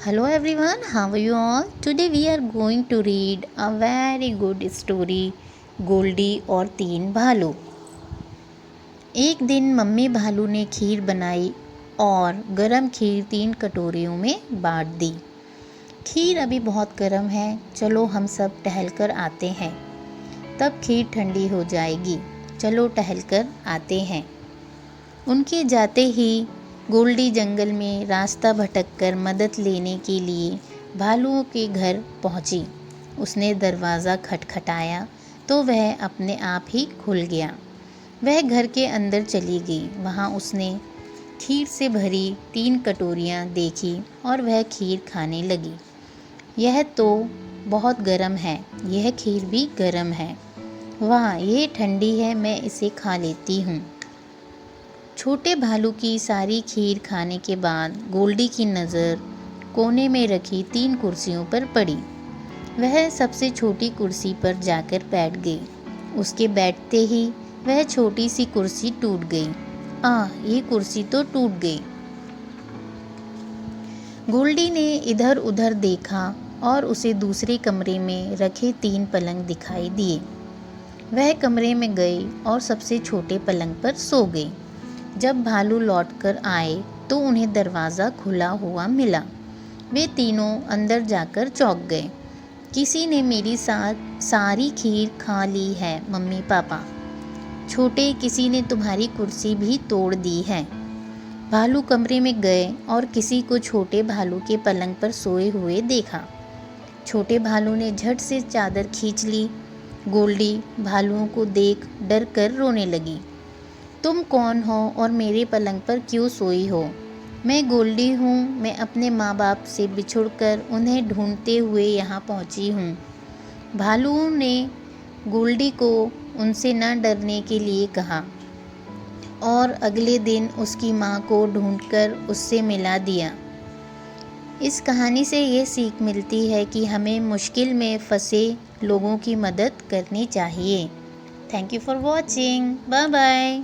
Hello everyone, how are you all? Today we are going to read a very good story, Goldy और तीन भालू। एक दिन mummy भालू ने खीर बनाई और गरम खीर 3 कटोरियों में बांट दी। खीर अभी बहुत गर्म है, चलो हम सब टहल कर आते हैं, तब खीर ठंडी हो जाएगी। चलो टहल कर आते हैं। उनके जाते ही गोल्डी जंगल में रास्ता भटककर मदद लेने के लिए भालुओं के घर पहुंची। उसने दरवाज़ा खटखटाया तो वह अपने आप ही खुल गया। वह घर के अंदर चली गई। वहां उसने खीर से भरी 3 कटोरियाँ देखी और वह खीर खाने लगी। यह तो बहुत गर्म है, यह खीर भी गर्म है। वाह, ये ठंडी है, मैं इसे खा लेती हूँ। छोटे भालू की सारी खीर खाने के बाद गोल्डी की नज़र कोने में रखी 3 कुर्सियों पर पड़ी। वह सबसे छोटी कुर्सी पर जाकर बैठ गई। उसके बैठते ही वह छोटी सी कुर्सी टूट गई। ये कुर्सी तो टूट गई। गोल्डी ने इधर उधर देखा और उसे दूसरे कमरे में रखे 3 पलंग दिखाई दिए। वह कमरे में गई और सबसे छोटे पलंग पर सो गई। जब भालू लौटकर आए तो उन्हें दरवाज़ा खुला हुआ मिला। वे तीनों अंदर जाकर चौंक गए। किसी ने मेरी सारी खीर खा ली है मम्मी पापा। छोटे, किसी ने तुम्हारी कुर्सी भी तोड़ दी है। भालू कमरे में गए और किसी को छोटे भालू के पलंग पर सोए हुए देखा। छोटे भालू ने झट से चादर खींच ली। गोल्डी भालुओं को देख डर कर रोने लगी। तुम कौन हो और मेरे पलंग पर क्यों सोई हो? मैं गोल्डी हूँ। मैं अपने माँ बाप से बिछुड़कर उन्हें ढूंढते हुए यहाँ पहुँची हूँ। भालुओं ने गोल्डी को उनसे न डरने के लिए कहा और अगले दिन उसकी माँ को ढूंढकर उससे मिला दिया। इस कहानी से ये सीख मिलती है कि हमें मुश्किल में फंसे लोगों की मदद करनी चाहिए। Thank you for watching. Bye bye.